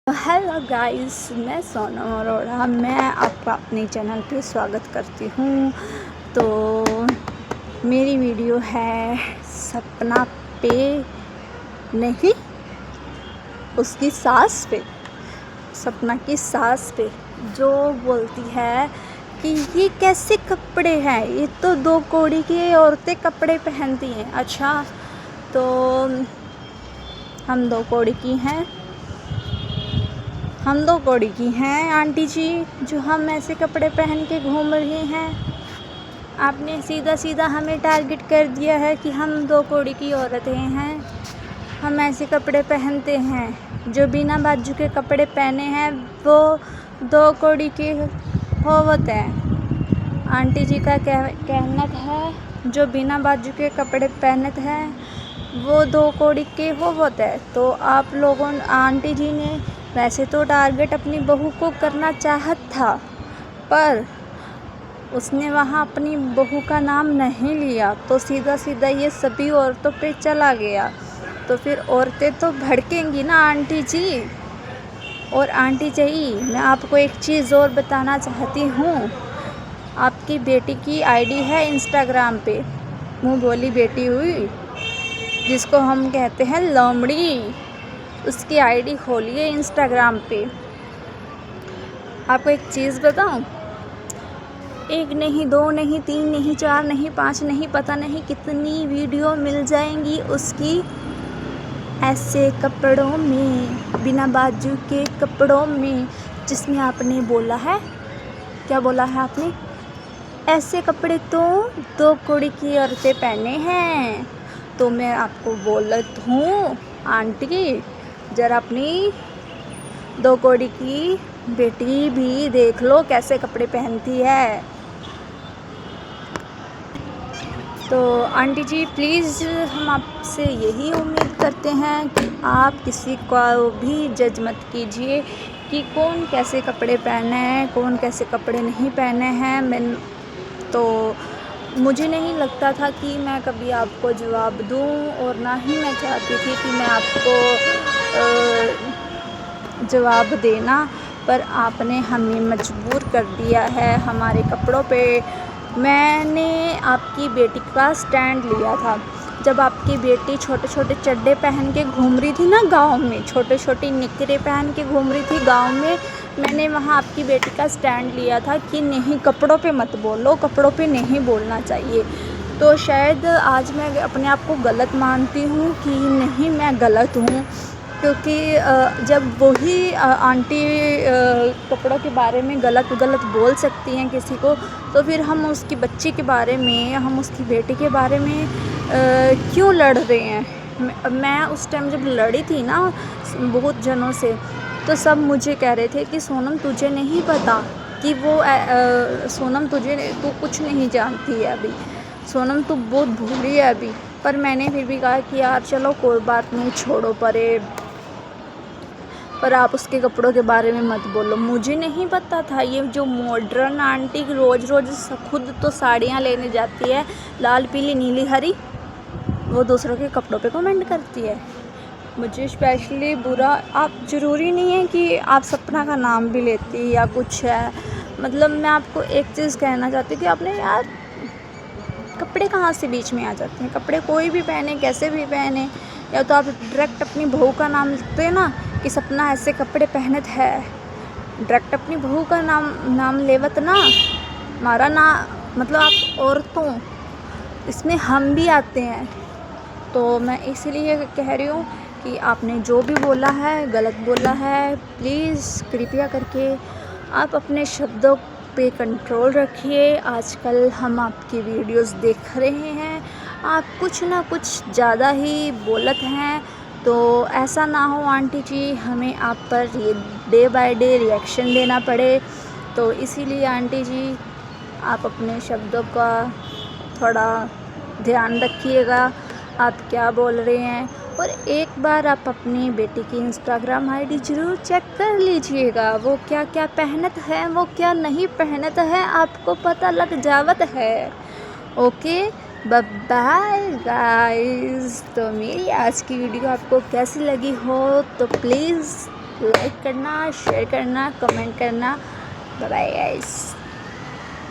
Hello guys, मैं सोनम अरोड़ा। मैं आपका अपने चैनल पे स्वागत करती हूँ। तो मेरी वीडियो है सपना पे नहीं, उसकी सास पे, सपना की सास पे, जो बोलती है कि ये कैसे कपड़े हैं, ये तो 2 कौड़ी की औरतें कपड़े पहनती हैं। अच्छा, तो हम 2 कौड़ी की हैं, हम 2 कौड़ी की हैं आंटी जी, जो हम ऐसे कपड़े पहन के घूम रहे हैं। आपने सीधा सीधा हमें टारगेट कर दिया है कि हम 2 कौड़ी की औरतें हैं, हम ऐसे कपड़े पहनते हैं। जो बिना बाजू के कपड़े पहने हैं वो 2 कौड़ी के होवत हैं। आंटी जी का कहना है जो बिना बाजू के कपड़े पहनत हैं वो 2 कौड़ी के होवत है। तो आप लोगों, आंटी जी ने वैसे तो टारगेट अपनी बहू को करना चाहत था, पर उसने वहाँ अपनी बहू का नाम नहीं लिया, तो सीधा सीधा ये सभी औरतों पे चला गया। तो फिर औरतें तो भड़केंगी ना आंटी जी। और आंटी जी, मैं आपको एक चीज़ और बताना चाहती हूँ। आपकी बेटी की आईडी है इंस्टाग्राम पे, मुँह बोली बेटी हुई, जिसको हम कहते हैं लोमड़ी, उसकी आईडी खोलिए इंस्टाग्राम पे। आपको एक चीज़ बताऊं, 1 नहीं, 2 नहीं, 3 नहीं, 4 नहीं, 5 नहीं, पता नहीं कितनी वीडियो मिल जाएंगी उसकी ऐसे कपड़ों में, बिना बाजू के कपड़ों में, जिसमें आपने बोला है, क्या बोला है आपने, ऐसे कपड़े तो 2 कौड़ी की औरतें पहने हैं। तो मैं आपको बोलत हूँ आंटी, जरा अपनी 2 कौड़ी की बेटी भी देख लो कैसे कपड़े पहनती है। तो आंटी जी प्लीज़, हम आपसे यही उम्मीद करते हैं कि आप किसी को भी जज मत कीजिए कि कौन कैसे कपड़े पहने हैं, कौन कैसे कपड़े नहीं पहने हैं। तो मुझे नहीं लगता था कि मैं कभी आपको जवाब दूं, और ना ही मैं चाहती थी कि मैं आपको जवाब देना, पर आपने हमें मजबूर कर दिया है हमारे कपड़ों पे। मैंने आपकी बेटी का स्टैंड लिया था जब आपकी बेटी छोटे छोटे चड्डे पहन के घूम रही थी ना गांव में, छोटे छोटी निकरें पहन के घूम रही थी गांव में। मैंने वहाँ आपकी बेटी का स्टैंड लिया था कि नहीं, कपड़ों पे मत बोलो, कपड़ों पे नहीं बोलना चाहिए। तो शायद आज मैं अपने आप को गलत मानती हूँ कि नहीं, मैं गलत हूँ, क्योंकि जब वही आंटी कपड़ों के बारे में गलत बोल सकती हैं किसी को, तो फिर हम उसकी बच्ची के बारे में, हम उसकी बेटी के बारे में क्यों लड़ रहे हैं। मैं उस टाइम जब लड़ी थी ना बहुत जनों से, तो सब मुझे कह रहे थे कि सोनम तुझे नहीं पता कि वो सोनम तू कुछ नहीं जानती है अभी, सोनम तू बहुत भूली है अभी। पर मैंने फिर भी कहा कि यार चलो कोई बात नहीं, छोड़ो परे, पर आप उसके कपड़ों के बारे में मत बोलो। मुझे नहीं पता था ये जो मॉडर्न आंटी रोज़ रोज़ खुद तो साड़ियाँ लेने जाती है, लाल पीली नीली हरी, वो दूसरों के कपड़ों पे कमेंट करती है। मुझे स्पेशली बुरा, आप ज़रूरी नहीं है कि आप सपना का नाम भी लेती या कुछ है। मतलब मैं आपको एक चीज़ कहना चाहती हूँ कि आपने यार कपड़े कहाँ से बीच में आ जाते हैं। कपड़े कोई भी पहने, कैसे भी पहने, या तो आप डायरेक्ट अपनी बहू का नाम लिखते हैं ना कि सपना ऐसे कपड़े पहनत है, डायरेक्ट अपनी बहू का नाम लेवत ना, हमारा ना, मतलब आप औरतों, इसमें हम भी आते हैं। तो मैं इसीलिए कह रही हूँ कि आपने जो भी बोला है गलत बोला है। प्लीज़ कृपया करके आप अपने शब्दों पे कंट्रोल रखिए। आजकल हम आपकी वीडियोस देख रहे हैं, आप कुछ ना कुछ ज़्यादा ही बोलत हैं, तो ऐसा ना हो आंटी जी, हमें आप पर ये डे बाय डे रिएक्शन देना पड़े। तो इसीलिए आंटी जी, आप अपने शब्दों का थोड़ा ध्यान रखिएगा, आप क्या बोल रहे हैं। और एक बार आप अपनी बेटी की इंस्टाग्राम आईडी ज़रूर चेक कर लीजिएगा, वो क्या क्या पहनत है, वो क्या नहीं पहनत है, आपको पता लग जावत है। Okay, bye guys. तो मेरी आज की वीडियो आपको कैसी लगी हो तो प्लीज़ लाइक करना, शेयर करना, कमेंट करना। Bye bye guys.